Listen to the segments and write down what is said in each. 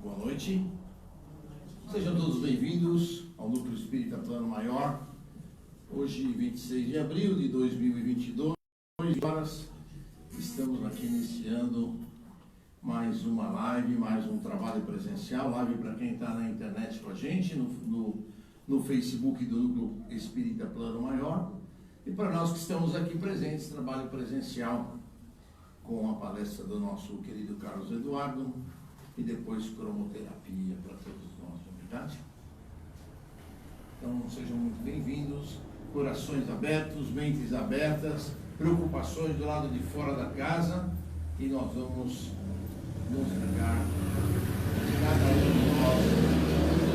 Boa noite. Sejam todos bem-vindos ao Núcleo Espírita Plano Maior. Hoje, 26 de abril de 2022, horas, estamos aqui iniciando mais uma live, mais um trabalho presencial. Live para quem está na internet com a gente, no Facebook do Núcleo Espírita Plano Maior. E para nós que estamos aqui presentes, trabalho presencial com a palestra do nosso querido Carlos Eduardo e depois cromoterapia para todos nós, não é verdade? Então sejam muito bem-vindos, corações abertos, mentes abertas, preocupações do lado de fora da casa, e nós vamos nos ligar de cada um de nós,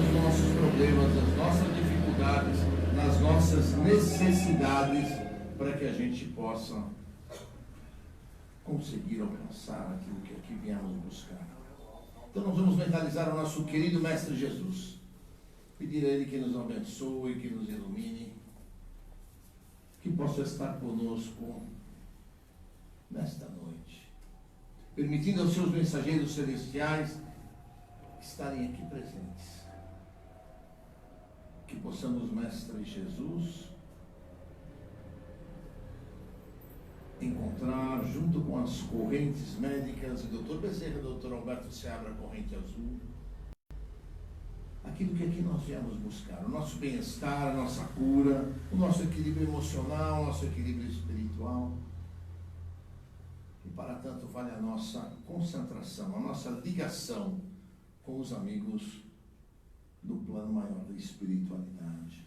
dos nossos problemas, das nossas dificuldades, nas nossas necessidades, para que a gente possa conseguir alcançar aquilo que aqui viemos buscar. Então nós vamos mentalizar o nosso querido Mestre Jesus, pedir a Ele que nos abençoe, que nos ilumine, que possa estar conosco nesta noite, permitindo aos seus mensageiros celestiais estarem aqui presentes, que possamos, Mestre Jesus, encontrar junto com as correntes médicas, o Dr. Bezerra, o Dr. Alberto Seabra, a corrente azul, aquilo que aqui nós viemos buscar, o nosso bem-estar, a nossa cura, o nosso equilíbrio emocional, o nosso equilíbrio espiritual. E para tanto vale a nossa concentração, a nossa ligação com os amigos do plano maior da espiritualidade.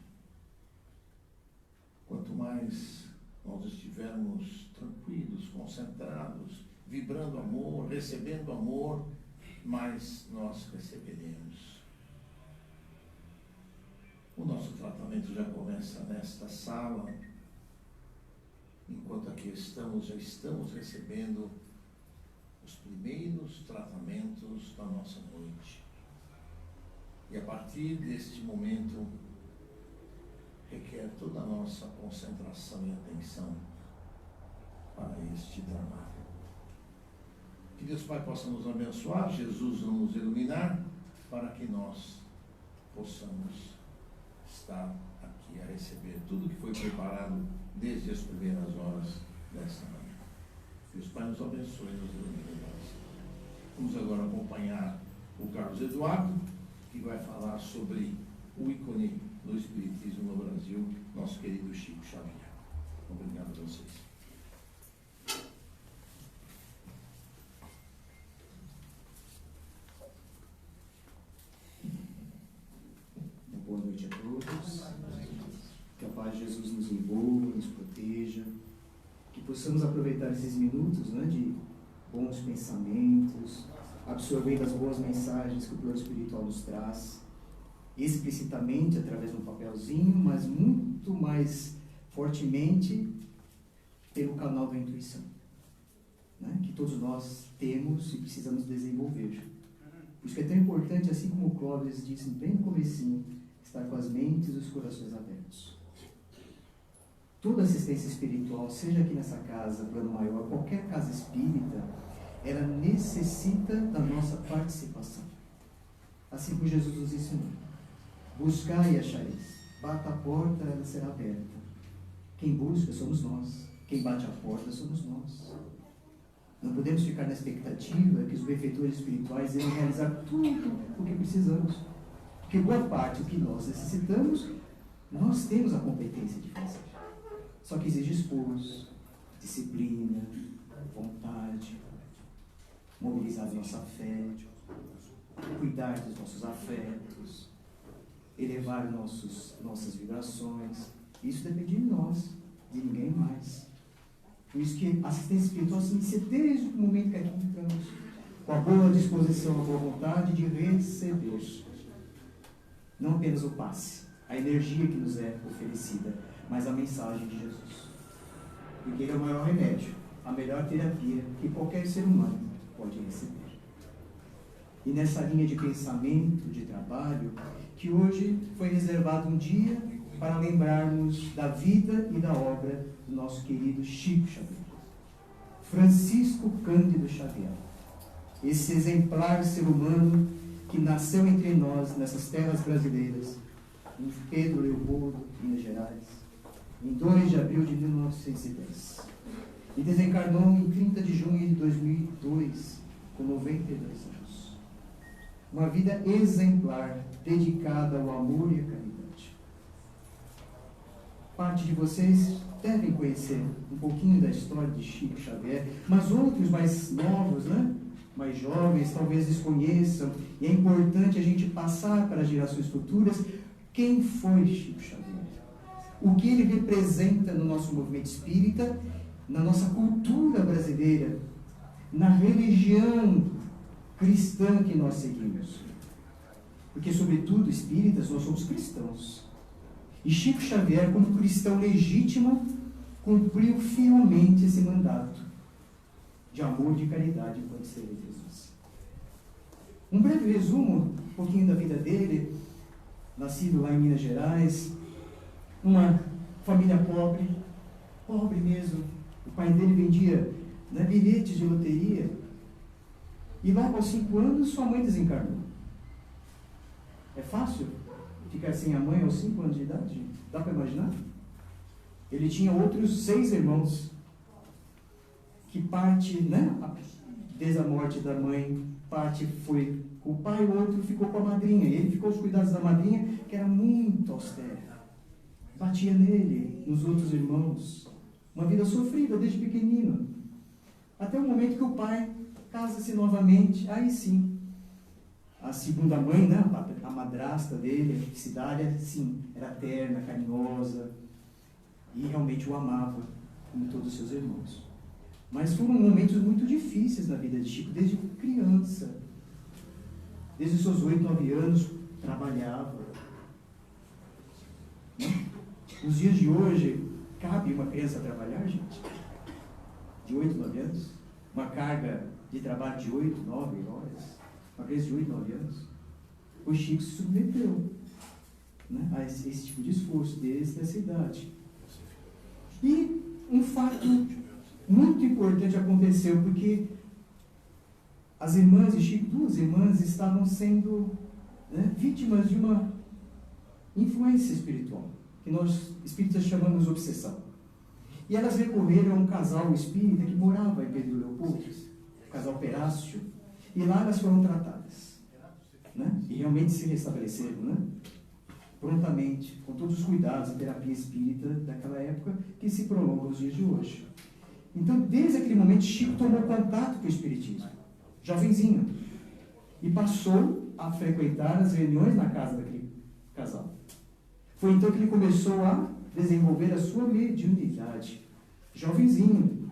Quanto mais nós estivermos tranquilos, concentrados, vibrando amor, recebendo amor, mais nós receberemos. O nosso tratamento já começa nesta sala. Enquanto aqui estamos, já estamos recebendo os primeiros tratamentos da nossa noite. E a partir deste momento, requer toda a nossa concentração e atenção para este trabalho. Que Deus Pai possa nos abençoar, Jesus nos iluminar, para que nós possamos estar aqui a receber tudo que foi preparado desde as primeiras horas desta manhã. Deus Pai nos abençoe e nos ilumine. Vamos agora acompanhar o Carlos Eduardo, que vai falar sobre o ícone do Espiritismo no Brasil, nosso querido Chico Xavier. Obrigado a vocês. Boa noite a todos. Que a paz de Jesus nos envolva, nos proteja. Que possamos aproveitar esses minutos, de bons pensamentos, absorvendo as boas mensagens que o plano espiritual nos traz, explicitamente através de um papelzinho, mas muito mais fortemente pelo canal da intuição, que todos nós temos e precisamos desenvolver. Por isso que é tão importante, assim como o Clóvis disse bem no comecinho, estar com as mentes e os corações abertos. Toda assistência espiritual, seja aqui nessa casa, plano maior, qualquer casa espírita, ela necessita da nossa participação. Assim como Jesus nos ensinou. Buscai e achareis. Bata a porta, ela será aberta. Quem busca somos nós. Quem bate a porta somos nós. Não podemos ficar na expectativa que os benfeitores espirituais irão realizar tudo o que precisamos. Porque boa parte do que nós necessitamos, nós temos a competência de fazer. Só que exige esforço, disciplina, vontade, mobilizar a nossa fé, cuidar dos nossos afetos, elevar nossas vibrações. Isso depende de nós, de ninguém mais. Por isso que a assistência espiritual se inicia desde o momento que aqui entramos, com a boa disposição, a boa vontade de receber. Não apenas o passe, a energia que nos é oferecida, mas a mensagem de Jesus. Porque ele é o maior remédio, a melhor terapia que qualquer ser humano pode receber. E nessa linha de pensamento, de trabalho, que hoje foi reservado um dia para lembrarmos da vida e da obra do nosso querido Chico Xavier. Francisco Cândido Xavier. Esse exemplar ser humano que nasceu entre nós, nessas terras brasileiras, em Pedro Leopoldo, Minas Gerais, em 2 de abril de 1910. E desencarnou em 30 de junho de 2002, com 92 anos. Uma vida exemplar, dedicada ao amor e à caridade. Parte de vocês devem conhecer um pouquinho da história de Chico Xavier, mas outros mais novos, né? Mais jovens, talvez desconheçam, e é importante a gente passar para as gerações futuras quem foi Chico Xavier, o que ele representa no nosso movimento espírita, na nossa cultura brasileira, na religião cristã que nós seguimos. Porque, sobretudo, espíritas, nós somos cristãos. E Chico Xavier, como cristão legítimo, cumpriu fielmente esse mandato de amor e de caridade enquanto servo de Jesus. Um breve resumo, um pouquinho da vida dele. Nascido lá em Minas Gerais, uma família pobre, pobre mesmo. O pai dele vendia, né, bilhetes de loteria. E logo aos 5 anos, sua mãe desencarnou. É fácil ficar sem a mãe aos 5 anos de idade? Dá para imaginar? Ele tinha outros 6 irmãos, que parte, né, desde a morte da mãe, parte foi com o pai, o outro ficou com a madrinha. Ele ficou aos cuidados da madrinha, que era muito austera. Batia nele, nos outros irmãos. Uma vida sofrida desde pequenino. Até o momento que o pai casa-se novamente. Aí sim, a segunda mãe, né, a madrasta dele, a Cidália, sim, era terna, carinhosa, e realmente o amava, como todos os seus irmãos. Mas foram momentos muito difíceis na vida de Chico, desde criança. Desde os seus 8, 9 anos, trabalhava. Nos dias de hoje, cabe uma criança trabalhar, gente? De 8, 9 anos? Uma carga de trabalho de 8, 9 horas? Uma criança de 8, 9 anos? O Chico se submeteu, né, a esse tipo de esforço desde essa idade. E um fato muito importante aconteceu, porque as irmãs de Chico, 2 irmãs, estavam sendo, né, vítimas de uma influência espiritual, que nós espíritas chamamos de obsessão. E elas recorreram a um casal espírita que morava em Pedro Leopoldo, o casal Perácio, e lá elas foram tratadas, né, e realmente se restabeleceram, né, prontamente, com todos os cuidados, a terapia espírita daquela época, que se prolonga nos dias de hoje. Então, desde aquele momento, Chico tomou contato com o espiritismo, jovenzinho, e passou a frequentar as reuniões na casa daquele casal. Foi então que ele começou a desenvolver a sua mediunidade, jovenzinho,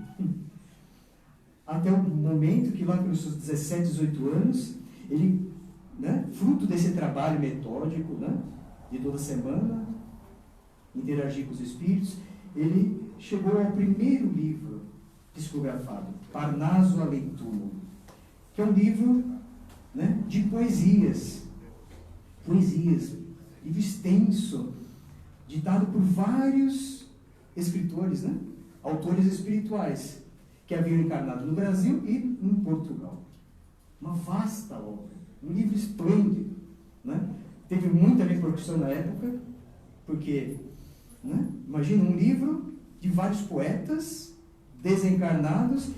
até o momento que lá pelos seus 17, 18 anos, ele, né, fruto desse trabalho metódico, né, de toda semana, interagir com os espíritos, ele chegou ao primeiro livro psicografado, Parnaso Além Túmulo, que é um livro, né, de poesias, livro extenso, ditado por vários escritores, né, autores espirituais, que haviam encarnado no Brasil e em Portugal. Uma vasta obra, um livro esplêndido, né? Teve muita repercussão na época, porque, né, imagina um livro de vários poetas desencarnados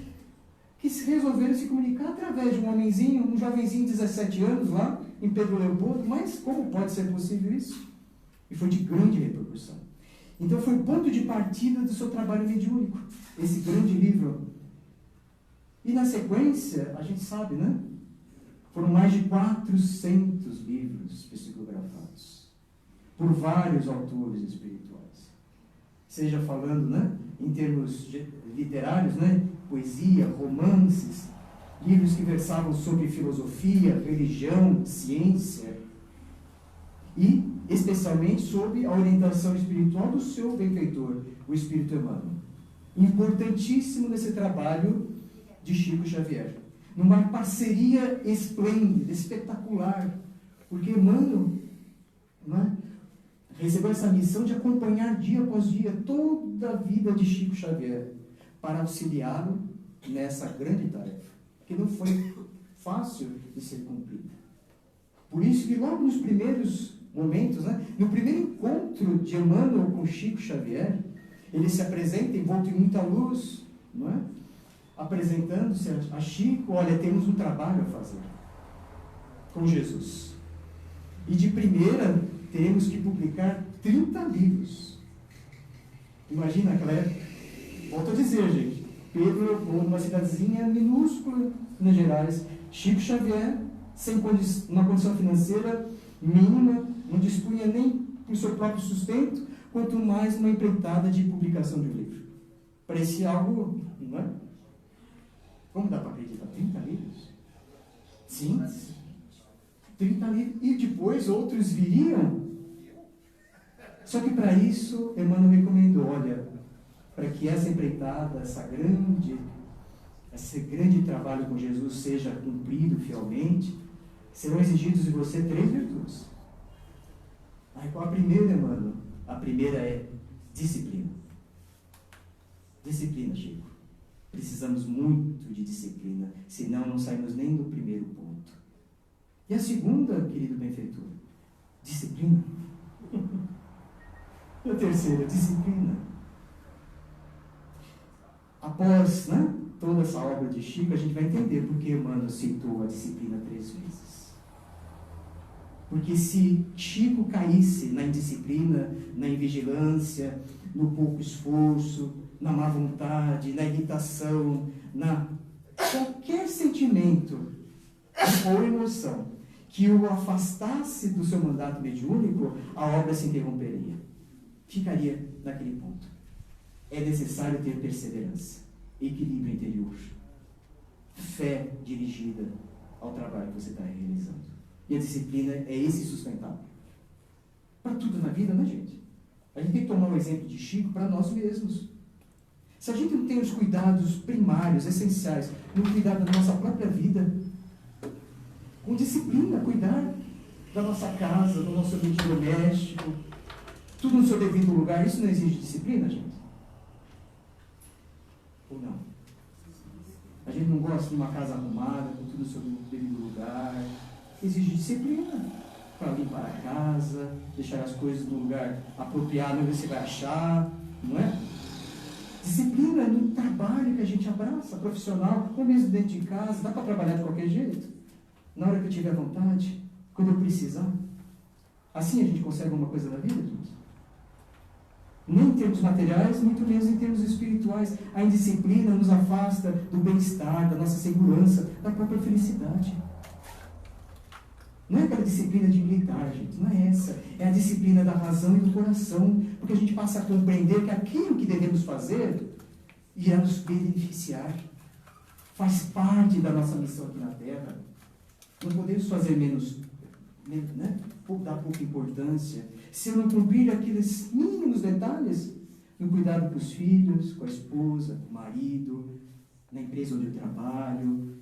que resolveram se comunicar através de um homenzinho, um jovenzinho de 17 anos lá em Pedro Leopoldo. Mas como pode ser possível isso? E foi de grande repercussão. Então foi o ponto de partida do seu trabalho mediúnico, esse grande livro. E na sequência, a gente sabe, né? Foram mais de 400 livros psicografados por vários autores espirituais. Seja falando, né, em termos literários, né, poesia, romances, livros que versavam sobre filosofia, religião, ciência, e especialmente sobre a orientação espiritual do seu benfeitor, o Espírito Emmanuel. Importantíssimo nesse trabalho de Chico Xavier. Numa parceria esplêndida, espetacular, porque Emmanuel, né, recebeu essa missão de acompanhar dia após dia toda a vida de Chico Xavier, para auxiliá-lo nessa grande tarefa, que não foi fácil de ser cumprida. Por isso que logo nos primeiros momentos, né, no primeiro encontro de Emmanuel com Chico Xavier, ele se apresenta envolto em muita luz, não é? Apresentando-se a Chico: olha, temos um trabalho a fazer com Jesus. E de primeira, temos que publicar 30 livros. Imagina aquela época. Volto a dizer, gente, Pedro, numa cidadezinha minúscula, Minas Gerais, Chico Xavier, sem uma condição financeira mínima, não dispunha nem do seu próprio sustento, quanto mais uma empreitada de publicação de um livro. Parecia algo, não é? Como dá para acreditar? 30 livros? Sim, 30 livros. E depois outros viriam. Só que para isso, Emmanuel recomendou: olha, para que essa empreitada, esse grande trabalho com Jesus seja cumprido fielmente, serão exigidos de você 3 virtudes. Aí qual a primeira, Emmanuel? A primeira é disciplina. Disciplina, Chico. Precisamos muito de disciplina, senão não saímos nem do primeiro ponto. E a segunda, querido benfeitor? Disciplina. E a terceira, disciplina. Após, né, toda essa obra de Chico, a gente vai entender por que Emmanuel citou a disciplina 3 vezes. Porque se Chico caísse na indisciplina, na invigilância, no pouco esforço, na má vontade, na irritação, na qualquer sentimento ou emoção que o afastasse do seu mandato mediúnico, a obra se interromperia. Ficaria naquele ponto. É necessário ter perseverança, equilíbrio interior, fé dirigida ao trabalho que você está realizando. E a disciplina é esse sustentável. Para tudo na vida, né, gente? A gente tem que tomar o exemplo de Chico para nós mesmos. Se a gente não tem os cuidados primários, essenciais, no cuidado da nossa própria vida, com disciplina, cuidar da nossa casa, do nosso ambiente doméstico, tudo no seu devido lugar, isso não exige disciplina, gente? Ou não? A gente não gosta de uma casa arrumada, com tudo no seu devido lugar. Exige disciplina para limpar a casa, deixar as coisas no lugar apropriado, onde você vai achar, não é? Disciplina no trabalho que a gente abraça, profissional, ou mesmo dentro de casa. Dá para trabalhar de qualquer jeito, na hora que eu tiver vontade, quando eu precisar. Assim a gente consegue alguma coisa na vida, gente? Nem em termos materiais, muito menos em termos espirituais. A indisciplina nos afasta do bem-estar, da nossa segurança, da própria felicidade. Não é aquela disciplina de militar, gente, não é essa. É a disciplina da razão e do coração, porque a gente passa a compreender que aquilo que devemos fazer irá nos beneficiar. Faz parte da nossa missão aqui na Terra. Não podemos fazer menos, né? Dar pouca importância. Se eu não cumprir aqueles mínimos detalhes, no cuidado com os filhos, com a esposa, com o marido, na empresa onde eu trabalho,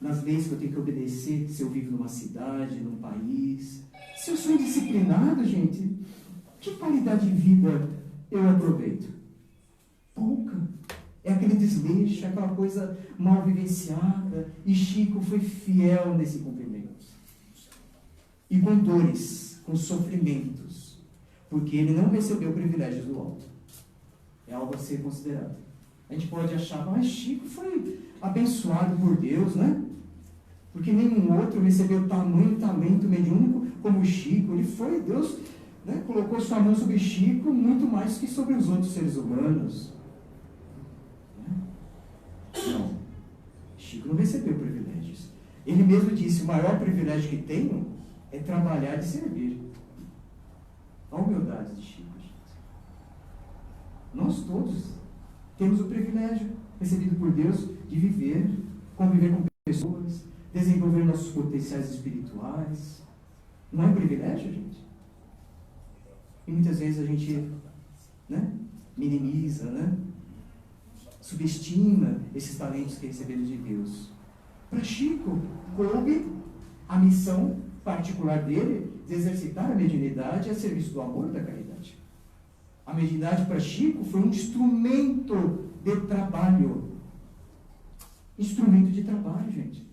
nas leis que eu tenho que obedecer, se eu vivo numa cidade, num país. Se eu sou indisciplinado, gente, que qualidade de vida eu aproveito? Pouca. É aquele desleixo, aquela coisa mal vivenciada. E Chico foi fiel nesse cumprimento. E com dores, com sofrimentos, porque ele não recebeu privilégios do alto. É algo a ser considerado. A gente pode achar, mas Chico foi abençoado por Deus, né? Porque nenhum outro recebeu tamanho talento mediúnico como Chico. Ele foi, Deus, né, colocou sua mão sobre Chico muito mais que sobre os outros seres humanos. Não. Chico não recebeu privilégios. Ele mesmo disse: o maior privilégio que tenho é trabalhar e servir. A humildade de Chico, gente. Nós todos temos o privilégio recebido por Deus de viver, conviver com pessoas, desenvolver nossos potenciais espirituais. Não é um privilégio, gente? E muitas vezes a gente, né, minimiza, né, subestima esses talentos que recebemos de Deus. Para Chico, coube a missão particular dele de exercitar a mediunidade a serviço do amor e da caridade. A mediunidade para Chico foi um instrumento de trabalho. Instrumento de trabalho, gente.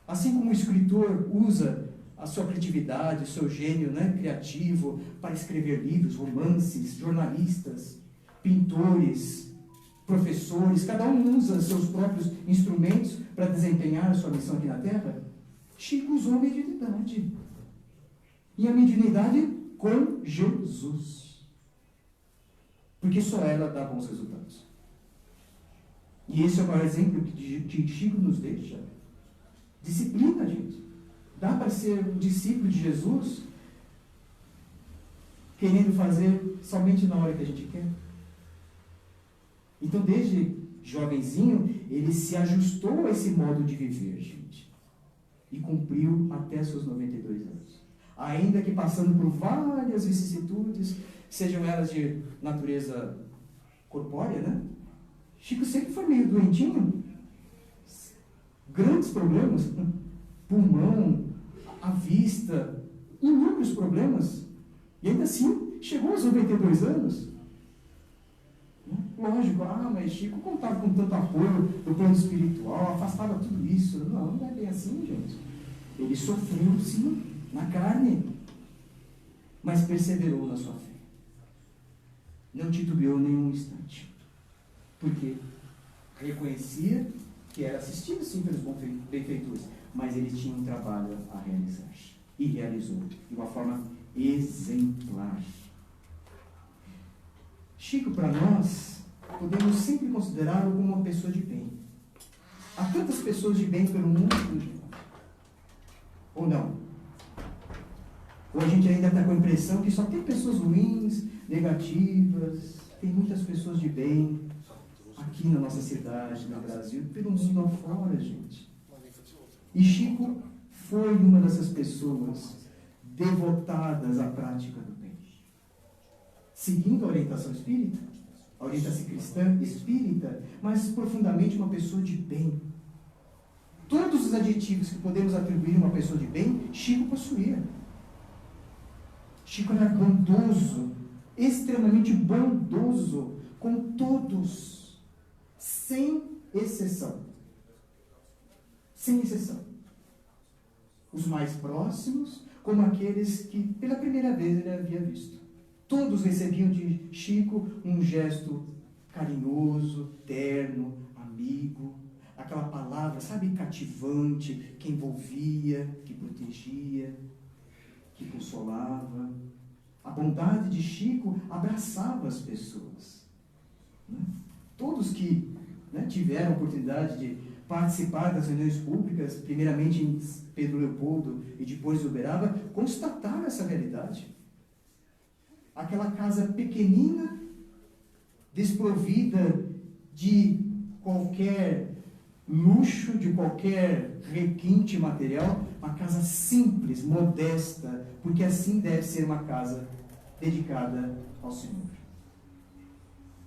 Assim como o escritor usa a sua criatividade, o seu gênio, né, criativo para escrever livros, romances, jornalistas, pintores, professores, cada um usa seus próprios instrumentos para desempenhar a sua missão aqui na Terra. Chico usou a mediunidade. E a mediunidade com Jesus. Porque só ela dá bons resultados. E esse é o maior exemplo que Chico nos deixa. Disciplina, gente. Dá para ser um discípulo de Jesus querendo fazer somente na hora que a gente quer? Então, desde jovenzinho, ele se ajustou a esse modo de viver, gente. E cumpriu até seus 92 anos. Ainda que passando por várias vicissitudes, sejam elas de natureza corpórea, né? Chico sempre foi meio doentinho. Grandes problemas. Pulmão, a vista, inúmeros problemas. E ainda assim, chegou aos 92 anos. Lógico, mas Chico contava com tanto apoio do plano espiritual, afastava tudo isso. Não é bem assim, gente. Ele sofreu, sim, na carne, mas perseverou na sua fé. Não titubeou nenhum instante. Porque reconhecia que era assistido, sim, pelos benfeitores, mas ele tinha um trabalho a realizar. E realizou de uma forma exemplar. Chico, para nós, podemos sempre considerá-lo como uma pessoa de bem. Há tantas pessoas de bem pelo mundo, ou não? Ou a gente ainda está com a impressão que só tem pessoas ruins, negativas, tem muitas pessoas de bem aqui na nossa cidade, no Brasil, pelo mundo afora, gente. E Chico foi uma dessas pessoas devotadas à prática do bem. Seguindo a orientação espírita, a orientação cristã espírita, mas profundamente uma pessoa de bem. Todos os adjetivos que podemos atribuir a uma pessoa de bem, Chico possuía. Chico era bondoso, extremamente bondoso com todos, sem exceção. Sem exceção. Os mais próximos, como aqueles que pela primeira vez ele havia visto. Todos recebiam de Chico um gesto carinhoso, terno, amigo, aquela palavra, sabe, cativante, que envolvia, que protegia, que consolava. A bondade de Chico abraçava as pessoas. Né? Todos que tiveram a oportunidade de participar das reuniões públicas, primeiramente em Pedro Leopoldo e depois em Uberaba, constataram essa realidade. Aquela casa pequenina, desprovida de qualquer luxo, de qualquer requinte material, uma casa simples, modesta, porque assim deve ser uma casa dedicada ao Senhor.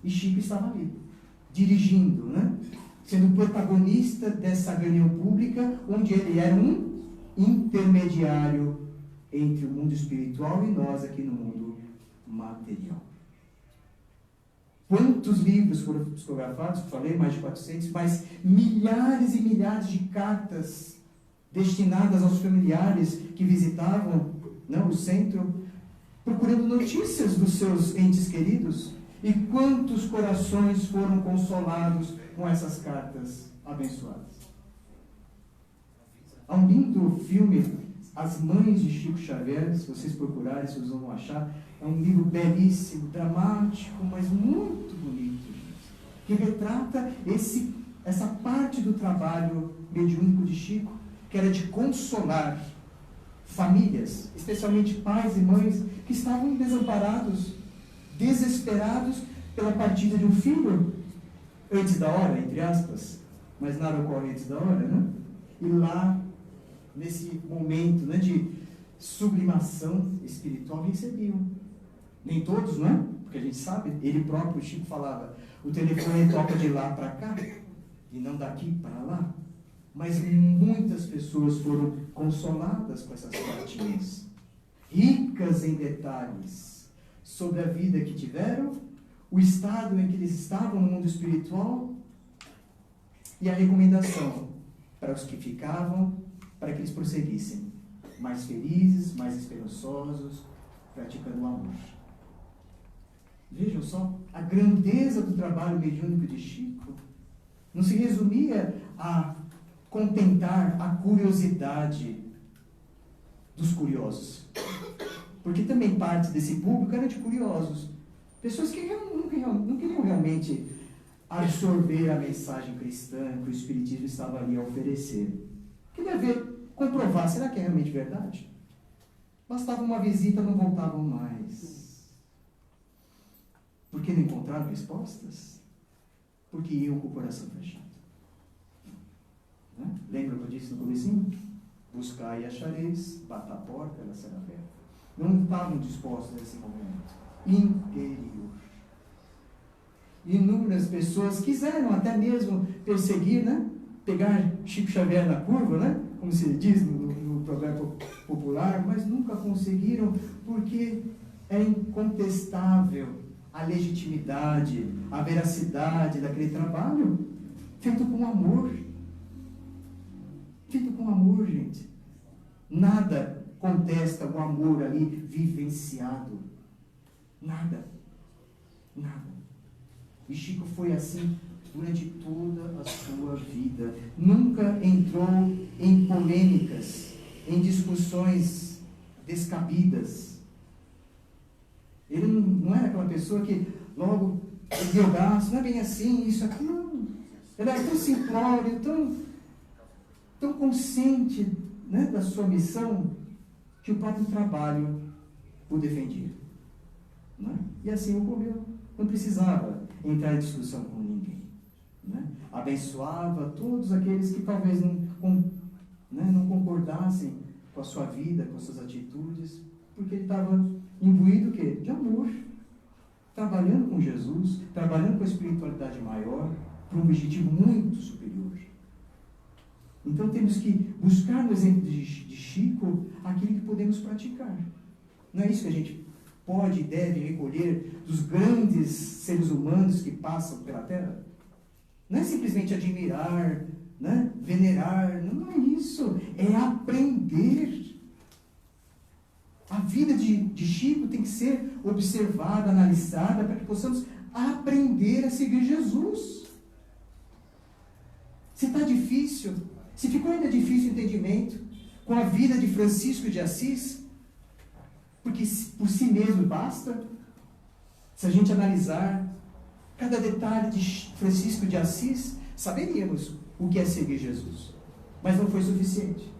E Chico estava ali, dirigindo, sendo protagonista dessa reunião pública, onde ele era um intermediário entre o mundo espiritual e nós aqui no mundo material. Quantos livros foram psicografados? Falei, mais de 400, mas milhares e milhares de cartas destinadas aos familiares que visitavam o centro, procurando notícias dos seus entes queridos. E quantos corações foram consolados com essas cartas abençoadas. Há um lindo filme, As Mães de Chico Xavier, se vocês procurarem, vocês vão achar. É um livro belíssimo, dramático, mas muito bonito, gente, que retrata essa parte do trabalho mediúnico de Chico, que era de consolar famílias, especialmente pais e mães, que estavam desamparados, desesperados pela partida de um filho antes da hora, entre aspas, mas nada ocorre antes da hora, E lá, nesse momento de sublimação espiritual, recebiam. Nem todos, Porque a gente sabe, ele próprio, Chico, falava, o telefone toca de lá para cá, e não daqui para lá. Mas muitas pessoas foram consoladas com essas cartinhas, ricas em detalhes, sobre a vida que tiveram, o estado em que eles estavam no mundo espiritual, e a recomendação para os que ficavam para que eles prosseguissem, mais felizes, mais esperançosos, praticando o amor. Vejam só, a grandeza do trabalho mediúnico de Chico não se resumia a contentar a curiosidade dos curiosos. Porque também parte desse público era de curiosos. Pessoas que não queriam realmente absorver a mensagem cristã que o Espiritismo estava ali a oferecer. Queria ver, comprovar, será que é realmente verdade? Bastava uma visita, não voltavam mais. Porque não encontraram respostas? Porque iam com o coração fechado. Né? Lembra que eu disse no comecinho? Buscar e achareis, bater a porta, ela será aberta. Não estavam dispostos nesse momento. Interior. Inúmeras pessoas quiseram até mesmo perseguir, né? Pegar Chico Xavier na curva, né? Como se diz no provérbio popular, mas nunca conseguiram, porque é incontestável a legitimidade, a veracidade daquele trabalho, feito com amor. Feito com amor, gente. Nada contesta o amor ali vivenciado. Nada. Nada. E Chico foi assim durante toda a sua vida. Nunca entrou em polêmicas, em discussões descabidas. Ele não era aquela pessoa que logo ergueu o braço, não é bem assim, isso aqui. Não. Ele era tão simplório, tão consciente, né, da sua missão, que o próprio trabalho o defendia. Né? E assim ocorreu. Não precisava entrar em discussão com ninguém. Né? Abençoava todos aqueles que talvez não concordassem com a sua vida, com as suas atitudes, porque ele estava imbuído o quê? De amor. Trabalhando com Jesus, trabalhando com a espiritualidade maior, para um objetivo muito superior. Então temos que buscar no exemplo de Chico aquilo que podemos praticar. Não é isso que a gente pode e deve recolher dos grandes seres humanos que passam pela Terra? Não é simplesmente admirar, né? Venerar, não é isso. É aprender. A vida de Chico tem que ser observada, analisada, para que possamos aprender a seguir Jesus. Se está difícil, se ficou ainda difícil o entendimento com a vida de Francisco de Assis, porque por si mesmo basta, se a gente analisar cada detalhe de Francisco de Assis, saberíamos o que é seguir Jesus. Mas não foi suficiente.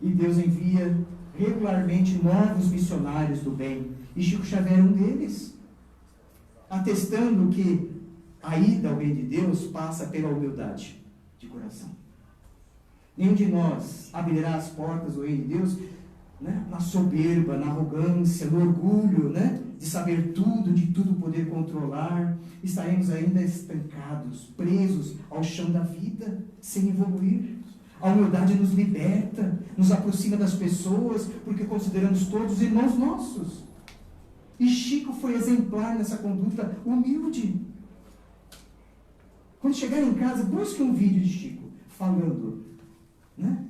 E Deus envia regularmente novos missionários do bem. E Chico Xavier é um deles. Atestando que a ida ao reino de Deus passa pela humildade de coração. Nenhum de nós abrirá as portas do reino de Deus, né, na soberba, na arrogância, no orgulho, né, de saber tudo, de tudo poder controlar. Estaremos ainda estancados, presos ao chão da vida, sem evoluir. A humildade nos liberta, nos aproxima das pessoas, porque consideramos todos irmãos nossos. E Chico foi exemplar nessa conduta humilde. Quando chegar em casa, busque um vídeo de Chico, falando, né?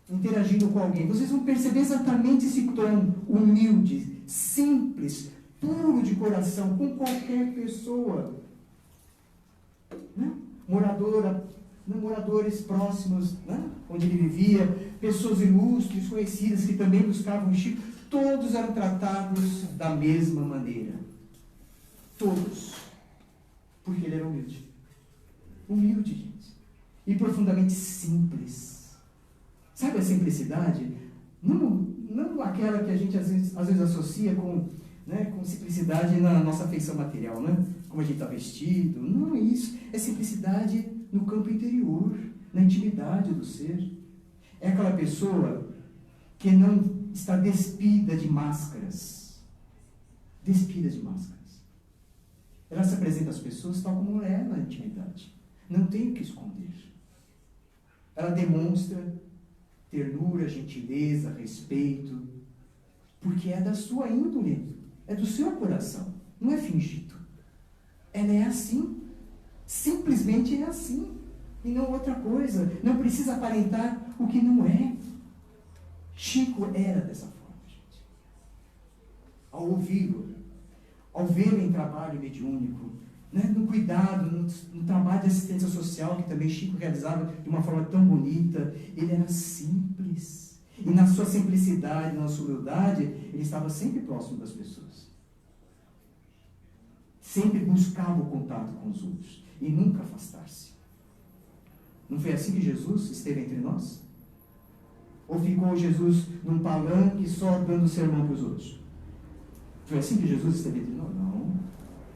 Interagindo com alguém. Vocês vão perceber exatamente esse tom humilde, simples, puro de coração, com qualquer pessoa. Né? Moradores próximos, né? Onde ele vivia, pessoas ilustres, conhecidas, que também buscavam Chico, todos eram tratados da mesma maneira. Todos. Porque ele era humilde. Humilde, gente. E profundamente simples. Sabe a simplicidade? Não aquela que a gente às vezes associa com, né, com simplicidade na nossa feição material, né? Como a gente está vestido. Não é isso. É simplicidade no campo interior, na intimidade do ser. É aquela pessoa que não está despida de máscaras. Despida de máscaras. Ela se apresenta às pessoas tal como é na intimidade. Não tem o que esconder. Ela demonstra ternura, gentileza, respeito, porque é da sua índole, é do seu coração, não é fingido. Ela é assim, simplesmente é assim, e não outra coisa. Não precisa aparentar o que não é. Chico era dessa forma, gente. Ao ouvi-lo, ao vê-lo em trabalho mediúnico, né, no cuidado, no trabalho de assistência social, que também Chico realizava de uma forma tão bonita, ele era simples. E na sua simplicidade, na sua humildade, ele estava sempre próximo das pessoas. Sempre buscava o contato com os outros e nunca afastar-se. Não foi assim que Jesus esteve entre nós? Ou ficou Jesus num palanque só dando sermão para os outros? Foi assim que Jesus esteve entre nós? Não.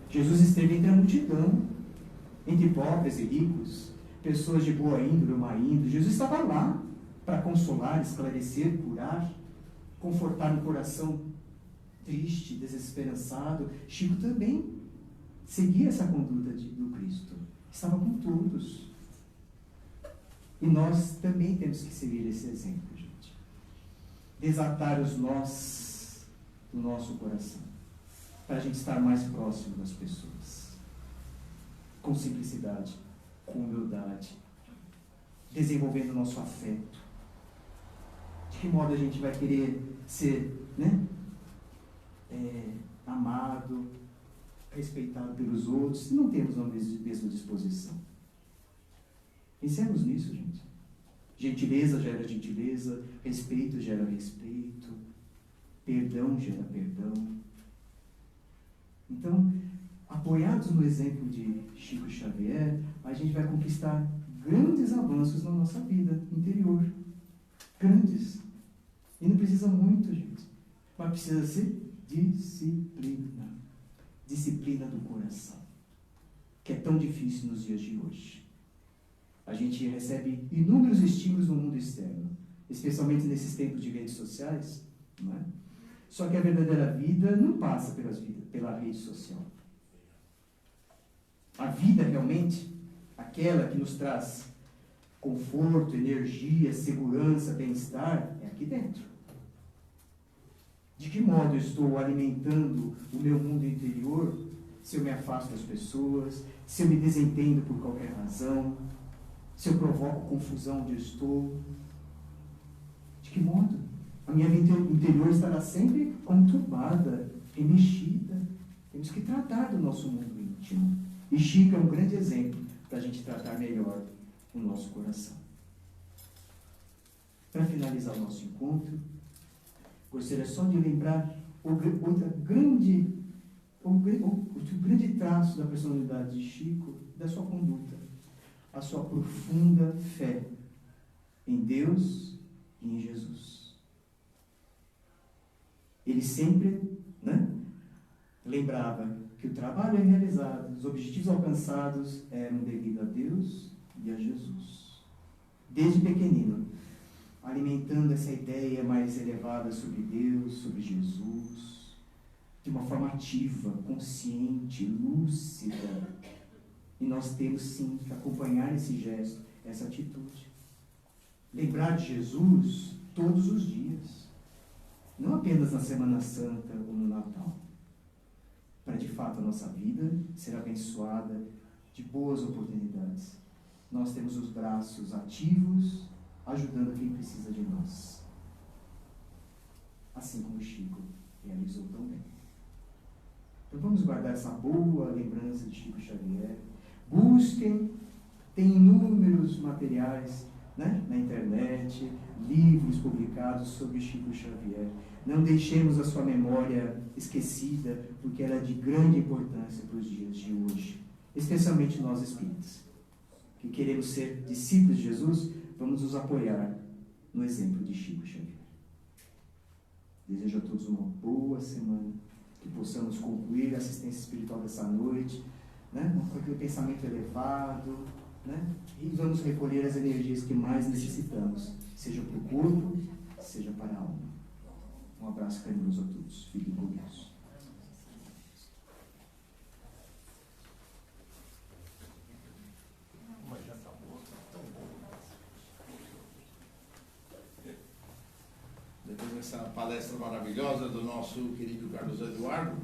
Jesus esteve entre a multidão, entre pobres e ricos, pessoas de boa índole ou má índole. Jesus estava lá para consolar, esclarecer, curar, confortar um coração triste, desesperançado. Chico também seguia essa conduta do Cristo. Estava com todos. E nós também temos que seguir esse exemplo, gente. Desatar os nós do nosso coração, para a gente estar mais próximo das pessoas. Com simplicidade, com humildade, desenvolvendo o nosso afeto. De que modo a gente vai querer ser, né, amado, respeitado pelos outros, se não temos a mesma disposição? Pensemos nisso, gente. Gentileza gera gentileza, respeito gera respeito, perdão gera perdão. Então, apoiados no exemplo de Chico Xavier, a gente vai conquistar grandes avanços na nossa vida interior. Grandes. E não precisa muito, gente. Mas precisa ser disciplina. Disciplina do coração. Que é tão difícil nos dias de hoje. A gente recebe inúmeros estímulos no mundo externo, especialmente nesses tempos de redes sociais, não é? Só que a verdadeira vida não passa pela rede social. A vida realmente, aquela que nos traz conforto, energia, segurança, bem-estar, é aqui dentro. De que modo eu estou alimentando o meu mundo interior se eu me afasto das pessoas, se eu me desentendo por qualquer razão, se eu provoco confusão onde eu estou? De que modo? A minha vida interior estará sempre conturbada, remexida. Temos que tratar do nosso mundo íntimo. E Chico é um grande exemplo para a gente tratar melhor o nosso coração. Para finalizar o nosso encontro, gostaria só de lembrar outro grande traço da personalidade de Chico, da sua conduta. A sua profunda fé em Deus e em Jesus. Ele sempre, né, lembrava que o trabalho realizado, os objetivos alcançados eram devido a Deus e a Jesus. Desde pequenino, alimentando essa ideia mais elevada sobre Deus, sobre Jesus, de uma forma ativa, consciente, lúcida. E nós temos sim que acompanhar esse gesto, essa atitude. Lembrar de Jesus todos os dias. Não apenas na Semana Santa ou no Natal. Para de fato a nossa vida ser abençoada de boas oportunidades. Nós temos os braços ativos, ajudando quem precisa de nós. Assim como Chico realizou tão bem. Então vamos guardar essa boa lembrança de Chico Xavier. Busquem, tem inúmeros materiais, né, na internet, livros publicados sobre Chico Xavier. Não deixemos a sua memória esquecida, porque ela é de grande importância para os dias de hoje, especialmente nós espíritas, que queremos ser discípulos de Jesus. Vamos nos apoiar no exemplo de Chico Xavier. Desejo a todos uma boa semana, que possamos concluir a assistência espiritual dessa noite, né, com aquele pensamento elevado, né, e vamos recolher as energias que mais necessitamos, seja para o corpo, seja para a alma. Um abraço carinhoso a todos. Fiquem com Deus. Depois dessa palestra maravilhosa do nosso querido Carlos Eduardo,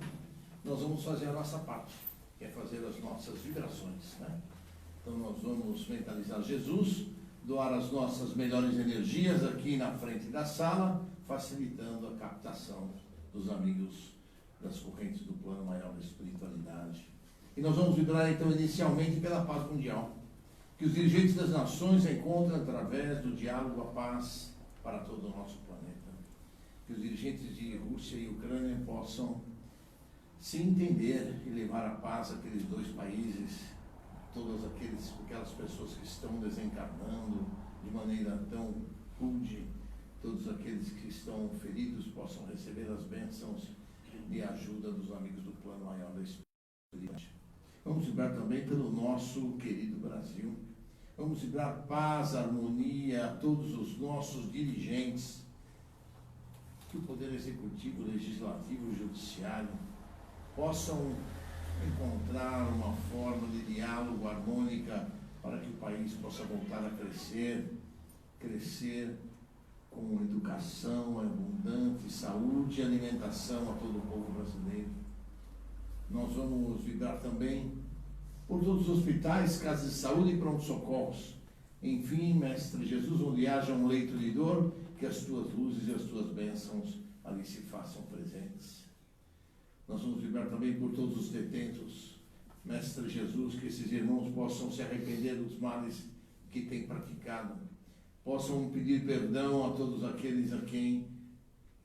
nós vamos fazer a nossa parte, que é fazer as nossas vibrações, né? Então nós vamos mentalizar Jesus doar as nossas melhores energias aqui na frente da sala, facilitando a captação dos amigos das correntes do plano maior da espiritualidade. E nós vamos vibrar então inicialmente pela paz mundial, que os dirigentes das nações encontram através do diálogo a paz para todo o nosso planeta. Que os dirigentes de Rússia e Ucrânia possam se entender e levar a paz àqueles dois países, todas aquelas pessoas que estão desencarnando de maneira tão rude, todos aqueles que estão feridos possam receber as bênçãos e ajuda dos amigos do plano maior da espiritualidade. Vamos vibrar também pelo nosso querido Brasil. Vamos vibrar paz, harmonia a todos os nossos dirigentes, que o Poder Executivo, Legislativo e Judiciário possam encontrar uma forma de diálogo harmônica para que o país possa voltar a crescer com educação abundante, saúde e alimentação a todo o povo brasileiro. Nós vamos vibrar também por todos os hospitais, casas de saúde e pronto-socorros. Enfim, Mestre Jesus, onde haja um leito de dor, que as tuas luzes e as tuas bênçãos ali se façam presentes. Nós vamos vibrar também por todos os detentos. Mestre Jesus, que esses irmãos possam se arrepender dos males que têm praticado, possam pedir perdão a todos aqueles a quem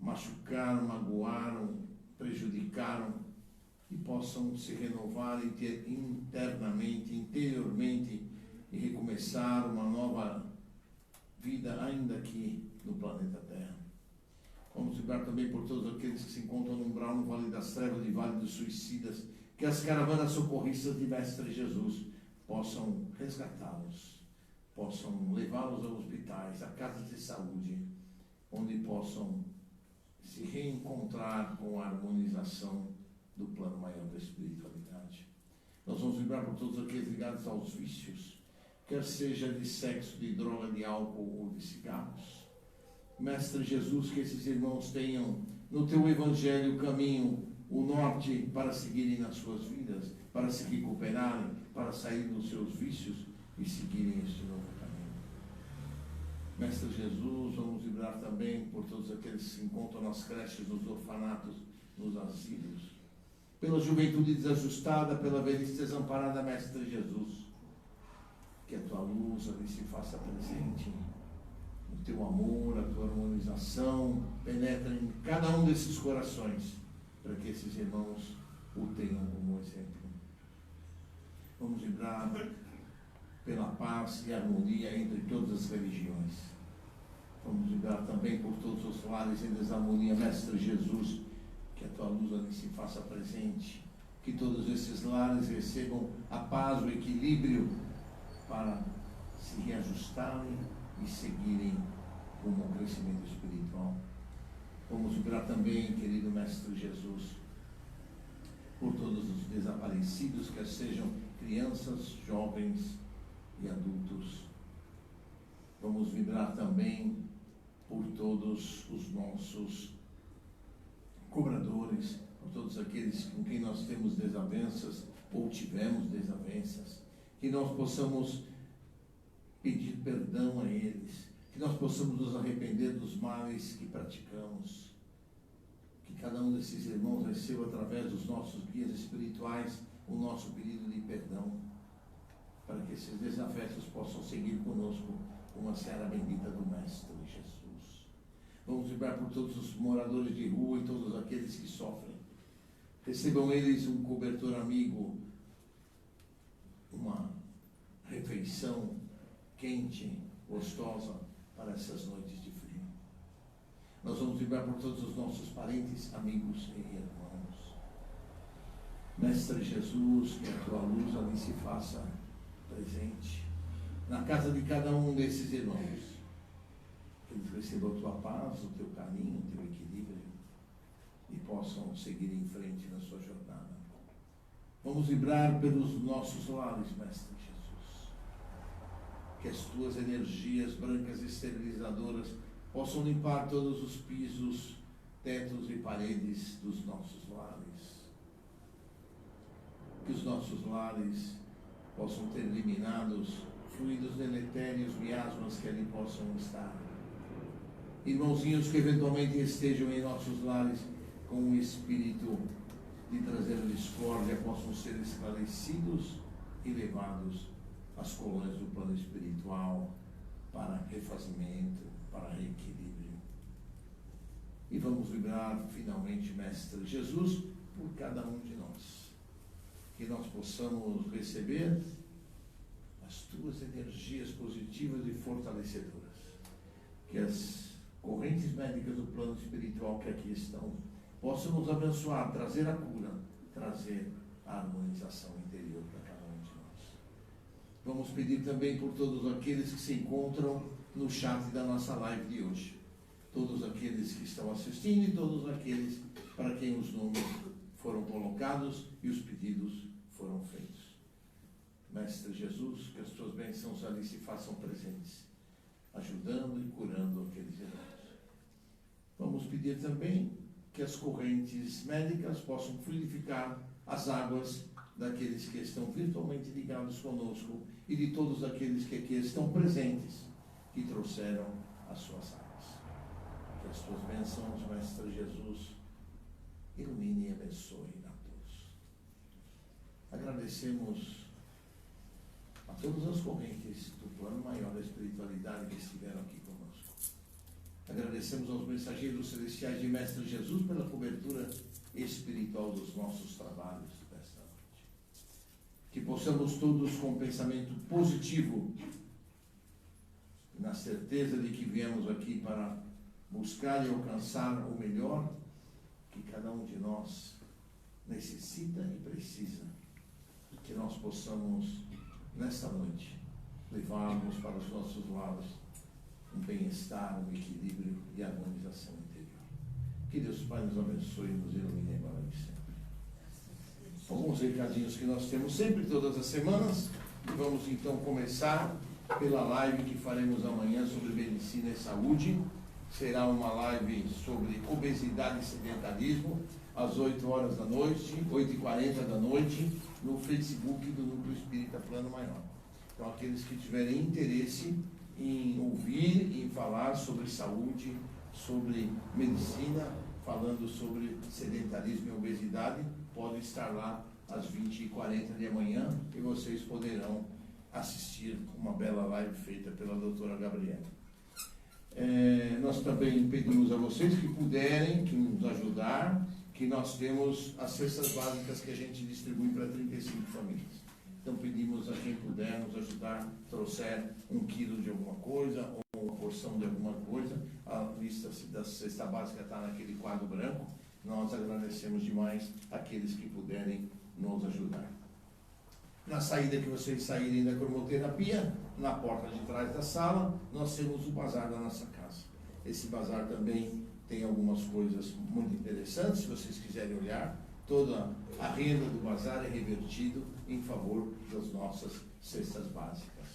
machucaram, magoaram, prejudicaram, e possam se renovar internamente, interiormente, e recomeçar uma nova vida ainda aqui no planeta Terra. Vamos vibrar também por todos aqueles que se encontram no umbral, no Vale das Trevas e Vale dos Suicidas, que as caravanas socorristas de Mestre Jesus possam resgatá-los, possam levá-los a hospitais, a casas de saúde, onde possam se reencontrar com a harmonização do plano maior da espiritualidade. Nós vamos vibrar por todos aqueles ligados aos vícios, quer seja de sexo, de droga, de álcool ou de cigarros. Mestre Jesus, que esses irmãos tenham no teu evangelho o caminho, o norte para seguirem nas suas vidas, para se recuperarem, para sair dos seus vícios e seguirem este novo caminho. Mestre Jesus, vamos vibrar também por todos aqueles que se encontram nas creches, nos orfanatos, nos asilos, pela juventude desajustada, pela velhice desamparada, Mestre Jesus, que a tua luz ali se faça presente, o teu amor, a tua harmonização penetra em cada um desses corações, para que esses irmãos o tenham como exemplo. Vamos vibrar pela paz e harmonia entre todas as religiões. Vamos vibrar também por todos os lares em desarmonia, Mestre Jesus, que a tua luz ali se faça presente, que todos esses lares recebam a paz, o equilíbrio, para se reajustarem e seguirem rumo ao crescimento espiritual. Vamos vibrar também, querido Mestre Jesus, por todos os desaparecidos, quer sejam crianças, jovens e adultos. Vamos vibrar também por todos os nossos cobradores, por todos aqueles com quem nós temos desavenças ou tivemos desavenças, que nós possamos pedir perdão a eles, que nós possamos nos arrepender dos males que praticamos, que cada um desses irmãos receba através dos nossos guias espirituais o nosso pedido de perdão, para que esses desafetos possam seguir conosco uma seara bendita do Mestre Jesus. Vamos vibrar por todos os moradores de rua e todos aqueles que sofrem. Recebam eles um cobertor amigo, uma refeição quente, gostosa para essas noites de frio. Nós vamos vibrar por todos os nossos parentes, amigos e irmãos. Mestre Jesus, que a tua luz ali se faça presente na casa de cada um desses irmãos. Que eles recebam a tua paz, o teu carinho, o teu equilíbrio e possam seguir em frente na sua jornada. Vamos vibrar pelos nossos lares, Mestre Jesus. Que as tuas energias brancas esterilizadoras possam limpar todos os pisos, tetos e paredes dos nossos lares. Que os nossos lares possam ter eliminados fluidos deletérios, miasmas que ali possam estar. Irmãozinhos que eventualmente estejam em nossos lares com o espírito de trazer discórdia, possam ser esclarecidos e levados às colônias do plano espiritual para refazimento, para reequilíbrio. E vamos vibrar finalmente, Mestre Jesus, por cada um de nós. Que nós possamos receber as tuas energias positivas e fortalecedoras. Que as correntes médicas do plano espiritual que aqui estão possam nos abençoar, trazer a cura, trazer a harmonização interior para cada um de nós. Vamos pedir também por todos aqueles que se encontram no chat da nossa live de hoje. Todos aqueles que estão assistindo e todos aqueles para quem os nomes foram colocados e os pedidos foram feitos. Mestre Jesus, que as tuas bênçãos ali se façam presentes, ajudando e curando aqueles irmãos. Vamos pedir também que as correntes médicas possam fluidificar as águas daqueles que estão virtualmente ligados conosco e de todos aqueles que aqui estão presentes, que trouxeram as suas águas. Que as tuas bênçãos, Mestre Jesus, ilumine e abençoe a todos. Agradecemos a todas as correntes do plano maior da espiritualidade que estiveram aqui conosco. Agradecemos aos mensageiros celestiais de Mestre Jesus pela cobertura espiritual dos nossos trabalhos desta noite. Que possamos todos com um pensamento positivo, na certeza de que viemos aqui para buscar e alcançar o melhor que cada um de nós necessita e precisa, que nós possamos, nesta noite, levarmos para os nossos lares um bem-estar, um equilíbrio e harmonização interior. Que Deus Pai nos abençoe e nos ilumine agora e sempre. Alguns recadinhos que nós temos sempre, todas as semanas, e vamos então começar pela live que faremos amanhã sobre medicina e saúde. Será uma live sobre obesidade e sedentarismo, às 8 horas da noite, 8h40 da noite, no Facebook do Núcleo Espírita Plano Maior. Então, aqueles que tiverem interesse em ouvir e em falar sobre saúde, sobre medicina, falando sobre sedentarismo e obesidade, podem estar lá às 20h40 de amanhã e vocês poderão assistir uma bela live feita pela doutora Gabriela. Nós também pedimos a vocês que puderem que nos ajudar, que nós temos as cestas básicas que a gente distribui para 35 famílias. Então pedimos a quem puder nos ajudar, trouxer 1 quilo de alguma coisa ou uma porção de alguma coisa. A lista da cesta básica está naquele quadro branco. Nós agradecemos demais aqueles que puderem nos ajudar. Na saída que vocês saírem da cromoterapia, na porta de trás da sala, nós temos o bazar da nossa casa. Esse bazar também tem algumas coisas muito interessantes, se vocês quiserem olhar. Toda a renda do bazar é revertido em favor das nossas cestas básicas.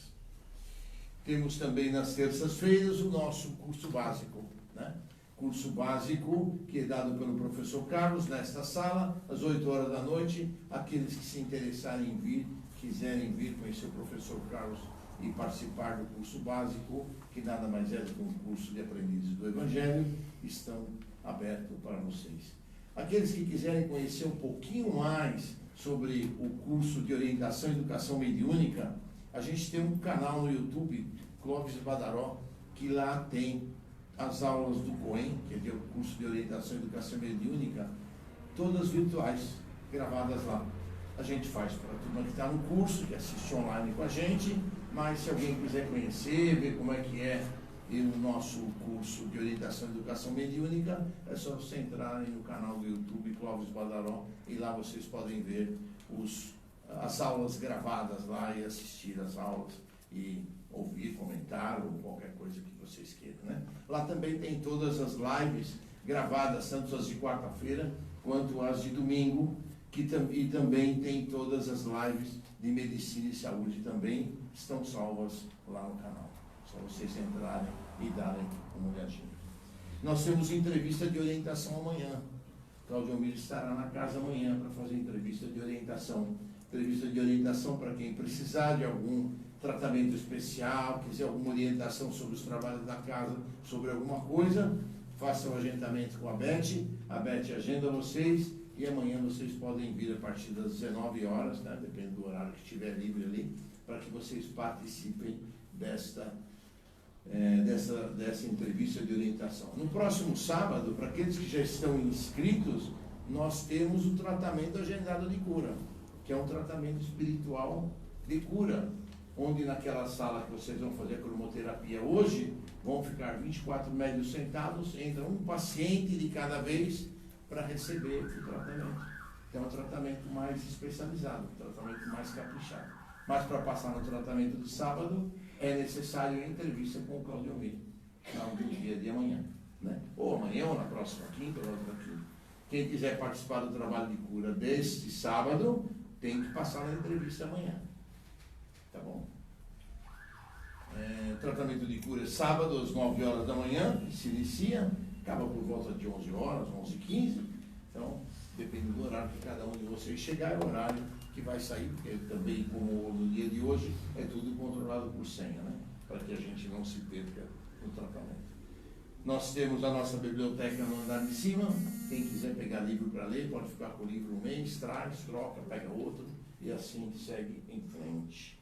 Temos também nas terças-feiras o nosso curso básico, né? Curso básico que é dado pelo professor Carlos nesta sala, às 8 horas da noite. Aqueles que se interessarem em vir, quiserem vir conhecer o professor Carlos e participar do curso básico, que nada mais é do que um curso de aprendizes do Evangelho, estão abertos para vocês. Aqueles que quiserem conhecer um pouquinho mais sobre o curso de orientação e educação mediúnica, a gente tem um canal no YouTube, Clóvis Badaró, que lá tem as aulas do COEM, que é o curso de orientação e educação mediúnica, todas virtuais, gravadas lá. A gente faz para a turma que está no curso, que assiste online com a gente, mas se alguém quiser conhecer, ver como é que é o nosso curso de orientação e educação mediúnica, é só você entrarem no canal do YouTube Clóvis Badaró e lá vocês podem ver as aulas gravadas lá e assistir as aulas e ouvir, comentar ou qualquer coisa que vocês queiram, né? Lá também tem todas as lives gravadas, tanto as de quarta-feira quanto as de domingo, e também tem todas as lives de medicina e saúde também estão salvas lá no canal. Só vocês entrarem e darem uma olhadinha. Nós temos entrevista de orientação amanhã. Cláudio Almir estará na casa amanhã para fazer entrevista de orientação. Entrevista de orientação para quem precisar de algum tratamento especial, quiser alguma orientação sobre os trabalhos da casa, sobre alguma coisa, faça o agendamento com a Beth agenda vocês, e amanhã vocês podem vir a partir das 19 horas, né, depende do horário que estiver livre ali, para que vocês participem dessa entrevista de orientação. No próximo sábado, para aqueles que já estão inscritos, nós temos o tratamento agendado de cura, que é um tratamento espiritual de cura, onde naquela sala que vocês vão fazer a cromoterapia hoje, vão ficar 24 médicos sentados, entra um paciente de cada vez para receber o tratamento. Então é um tratamento mais especializado, um tratamento mais caprichado. Mas para passar no tratamento de sábado, é necessário a entrevista com o Claudio no dia de amanhã, né? Ou amanhã, ou na próxima quinta, ou na outra quinta. Quem quiser participar do trabalho de cura deste sábado, tem que passar na entrevista amanhã. Tá bom? Tratamento de cura é sábado, às 9 horas da manhã, que se inicia, acaba por volta de 11 horas, 11h15. Então, depende do horário que cada um de vocês chegar, é o horário que vai sair, porque também, como no dia de hoje, é tudo controlado por senha, né? Para que a gente não se perca no tratamento. Nós temos a nossa biblioteca no andar de cima. Quem quiser pegar livro para ler, pode ficar com o livro um mês, traz, troca, pega outro, e assim segue em frente.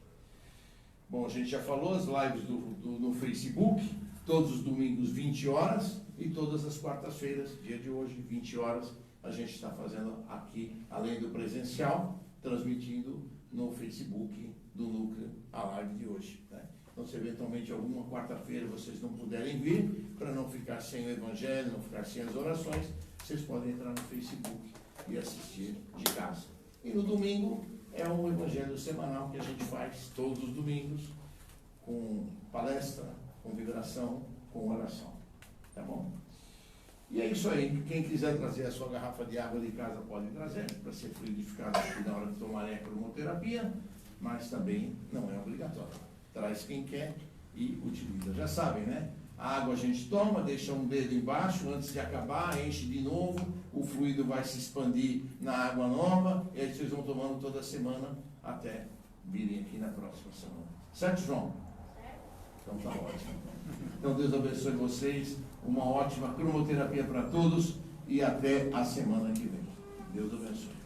Bom, a gente já falou, as lives no Facebook, todos os domingos 20 horas, e todas as quartas-feiras, dia de hoje, 20 horas, a gente está fazendo aqui, além do presencial, transmitindo no Facebook do Núcleo a live de hoje, né? Então, se eventualmente alguma quarta-feira vocês não puderem vir, para não ficar sem o Evangelho, não ficar sem as orações, vocês podem entrar no Facebook e assistir de casa. E no domingo é um Evangelho semanal que a gente faz todos os domingos, com palestra, com vibração, com oração. Tá bom? E é isso aí. Quem quiser trazer a sua garrafa de água de casa pode trazer, para ser fluidificado aqui na hora de tomarem a cromoterapia, mas também não é obrigatório. Traz quem quer e utiliza. Já sabem, né? A água a gente toma, deixa um dedo embaixo antes de acabar, enche de novo, o fluido vai se expandir na água nova, e aí vocês vão tomando toda semana até virem aqui na próxima semana. Certo, João? Então tá ótimo. Então Deus abençoe vocês, uma ótima cromoterapia para todos e até a semana que vem. Deus abençoe.